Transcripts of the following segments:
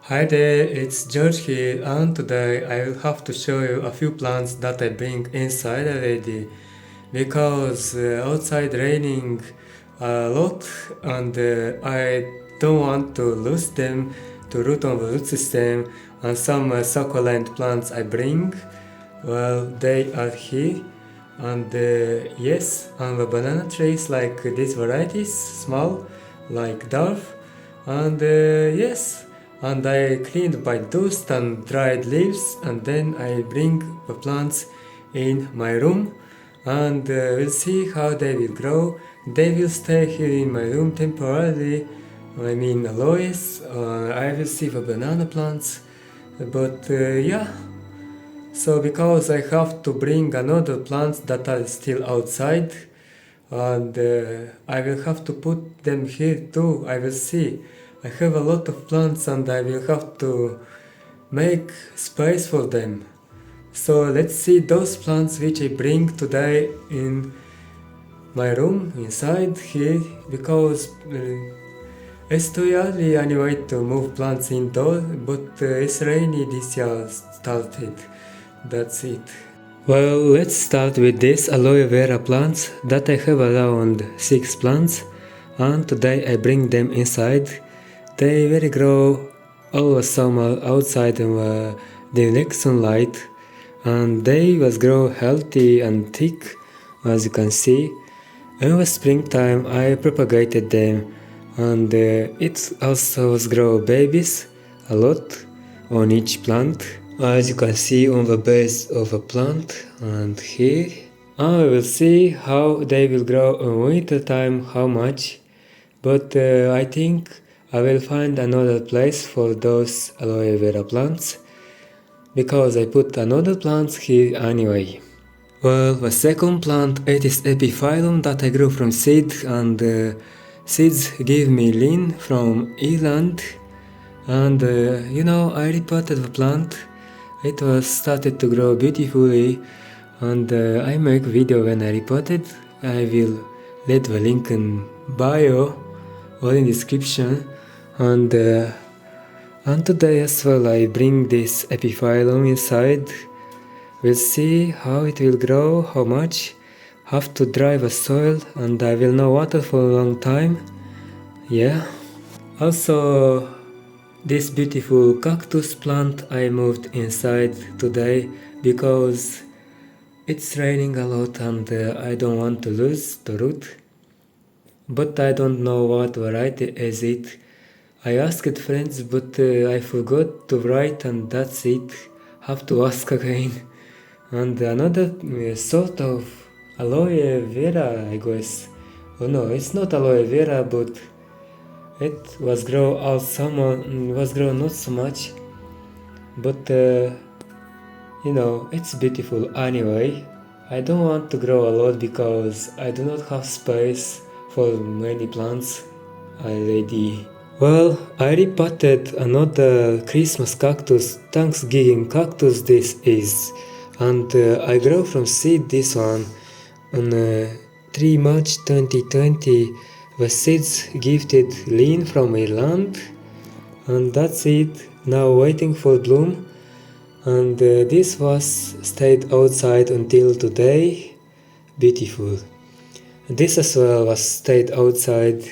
Hi there, it's George here, and today I will have to show you a few plants that I bring inside already because outside raining a lot and I don't want to lose them to root on the root system. And some succulent plants I bring, well, they are here. And yes, on the banana trees like these varieties, small like dwarf, and yes, and I cleaned by dust and dried leaves, and then I bring the plants in my room, and we'll see how they will grow. They will stay here in my room temporarily. I mean aloes. I will see the banana plants, but yeah. So because I have to bring another plants that are still outside, and I will have to put them here too. I will see. I have a lot of plants and I will have to make space for them. So let's see those plants which I bring today in my room inside here because it's too early anyway to move plants indoors, but it's rainy this year started. That's it. Well, let's start with this aloe vera plants that I have around 6 plants, and today I bring them inside. They will grow all the summer outside in the direct sunlight, and they will grow healthy and thick, as you can see. In the springtime I propagated them, and it also grow babies a lot on each plant, as you can see on the base of a plant and here. I will see how they will grow in winter time, how much, but I think I will find another place for those aloe vera plants because I put another plants here anyway. Well, the second plant, it is epiphyllum that I grew from seed, and seeds give me lean from Ireland, and I repotted the plant. It was started to grow beautifully, and I make video when I repotted. I will leave the link in bio or in description, and today as well I bring this epiphyllum inside. We'll see how it will grow, how much. Have to dry the soil and I will not water for a long time. Yeah. Also, this beautiful cactus plant I moved inside today because it's raining a lot and I don't want to lose the root. But I don't know what variety is it. I asked friends but I forgot to write and that's it. Have to ask again. And another sort of aloe vera, I guess. Oh no, it's not aloe vera, but it was grow all summer, was grow not so much. But it's beautiful anyway. I don't want to grow a lot because I do not have space for many plants already. Well, I repotted another Christmas cactus, Thanksgiving cactus this is. And I grow from seed this one on 3 March 2020. The seeds gifted lean from Ireland, and that's it. Now waiting for bloom, and this was stayed outside until today. Beautiful. This as well was stayed outside,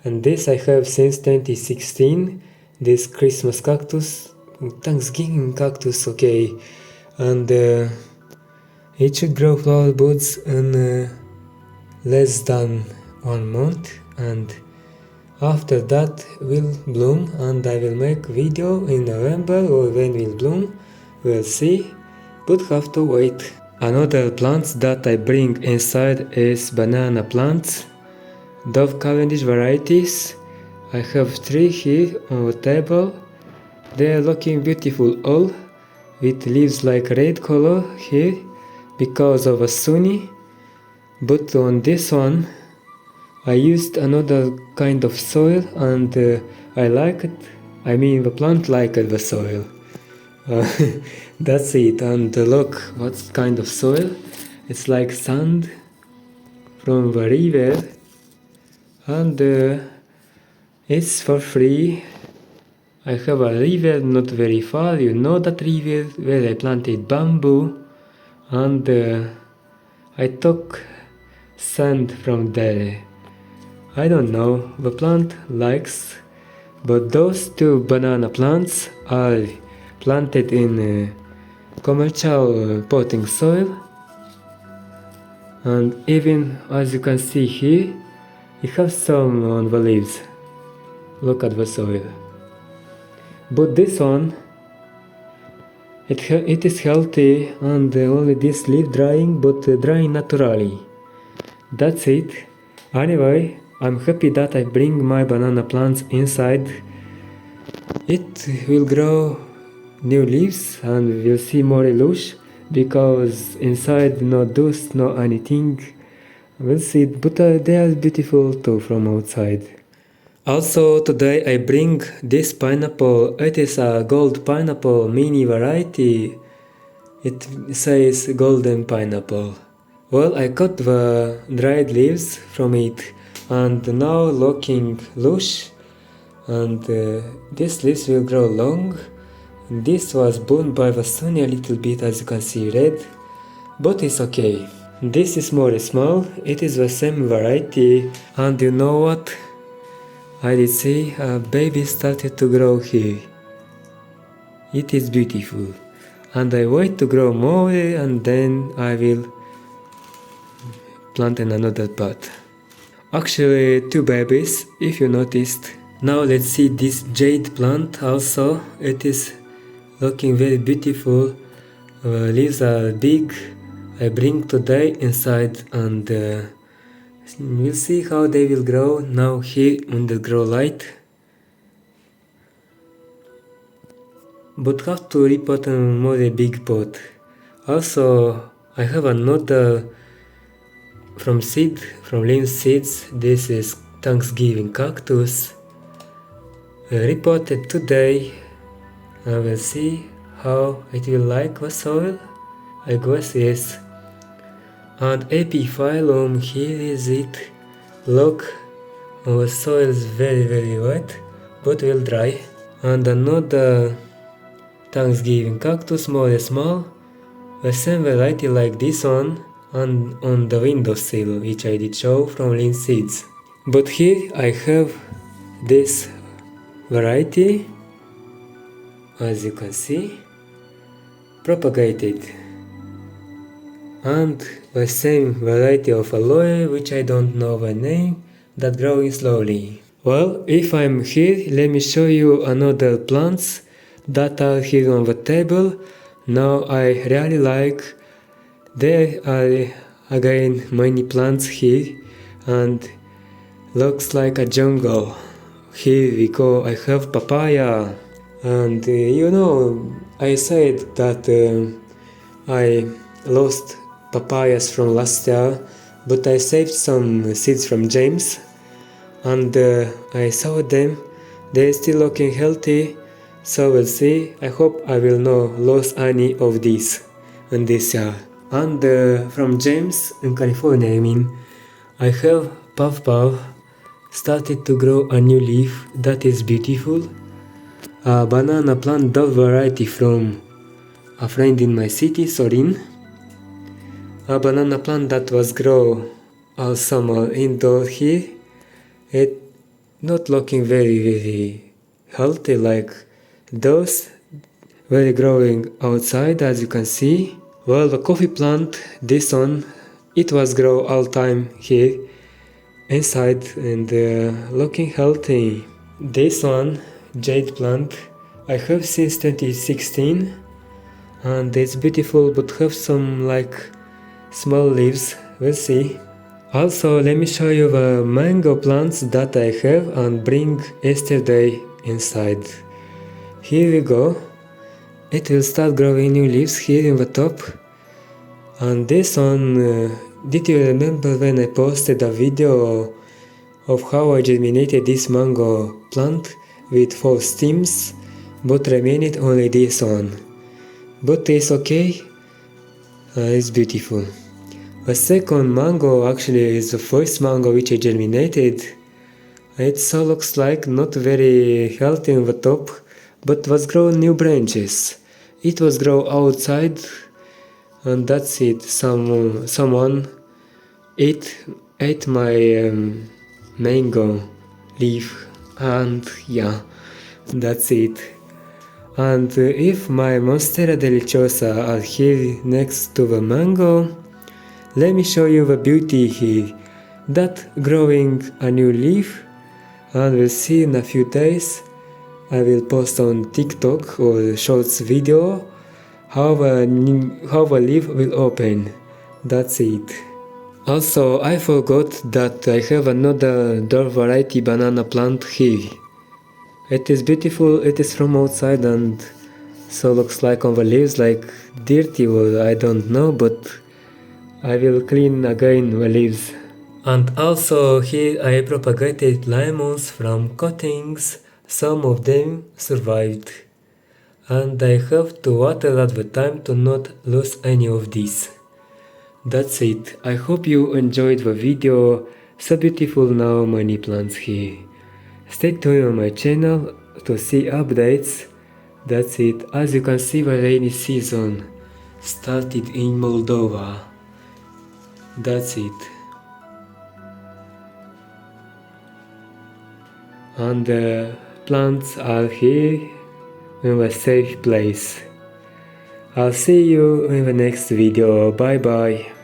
and this I have since 2016. This Christmas cactus, Thanksgiving cactus, okay. And it should grow flower buds in less than 1 month, and after that will bloom, and I will make video in November or when will bloom, we'll see, but have to wait. Another plants that I bring inside is banana plants, Dove Cavendish varieties. I have 3 here on the table. They are looking beautiful all, with leaves like red color here because of a sunny, but on this one I used another kind of soil and I like it. I mean the plant liked the soil. That's it. And look what kind of soil. It's like sand from the river, and it's for free. I have a river not very far, you know that river where I planted bamboo, and I took sand from there. I don't know, the plant likes, but those two banana plants are planted in commercial potting soil, and even as you can see here, it has some on the leaves. Look at the soil. But this one, it is healthy and only this leaf drying, but drying naturally. That's it. Anyway, I'm happy that I bring my banana plants inside. It will grow new leaves and we'll see more lush because inside no dust, no anything. We'll see, but they are beautiful too from outside. Also today I bring this pineapple. It is a gold pineapple mini variety. It says golden pineapple. Well, I cut the dried leaves from it and now looking lush, and these leaves will grow long. This was burned by the sun a little bit, as you can see, red, but it's okay. This is more small, it is the same variety, and you know what? I did see a baby started to grow here. It is beautiful, and I wait to grow more and then I will plant in another pot. Actually, two babies, if you noticed. Now let's see this jade plant also. It is looking very beautiful. Leaves are big. I bring today inside and we'll see how they will grow now here in the grow light. But have to repot in more a big pot. Also, I have another from lean seeds. This is Thanksgiving cactus. Repotted today. I will see how it will like the soil. I guess yes. And epiphyllum, here is it. Look, our soil is very wet, but will dry. And another Thanksgiving cactus, more small, the same variety like this one, and on the windowsill, which I did show from lean seeds. But here I have this variety, as you can see, propagated, and the same variety of aloe, which I don't know the name, that growing slowly. Well, if I'm here, let me show you another plants that are here on the table. Now I really like. There are again many plants here, and looks like a jungle. Here we go. I have papaya, and you know, I said that I lost papayas from last year, but I saved some seeds from James, and I saw them. They're still looking healthy, so we'll see. I hope I will not lose any of these in this year. And from James in California, I have pawpaw started to grow a new leaf that is beautiful. A banana plant dove variety from a friend in my city, Sorin. A banana plant that was grown all summer indoor here. It not looking very healthy like those very growing outside, as you can see. Well, the coffee plant, this one, it was grow all time here inside and looking healthy. This one, jade plant, I have since 2016 and it's beautiful but have some like small leaves, we'll see. Also, let me show you the mango plants that I have and bring yesterday inside. Here we go. It will start growing new leaves here in the top. And this one, did you remember when I posted a video of how I germinated this mango plant with 4 stems, but remained only this one. But it's okay, it's beautiful. The second mango actually is the first mango which I germinated. It so looks like not very healthy on the top, but was grown new branches. It was grow outside, and that's it. Someone ate my mango leaf, and yeah, that's it. And if my Monstera deliciosa are here next to the mango, let me show you the beauty here. That growing a new leaf, and we'll see in a few days. I will post on TikTok or shorts video how the leaf will open. That's it. Also, I forgot that I have another dwarf variety banana plant here. It is beautiful, it is from outside and so looks like on the leaves like dirty or I don't know, but I will clean again the leaves. And also here I propagated lemons from cuttings. Some of them survived. And I have to water at the time to not lose any of these. That's it. I hope you enjoyed the video. So beautiful now many plants here. Stay tuned on my channel to see updates. That's it. As you can see, the rainy season started in Moldova. That's it. And the plants are here in a safe place. I'll see you in the next video. Bye bye.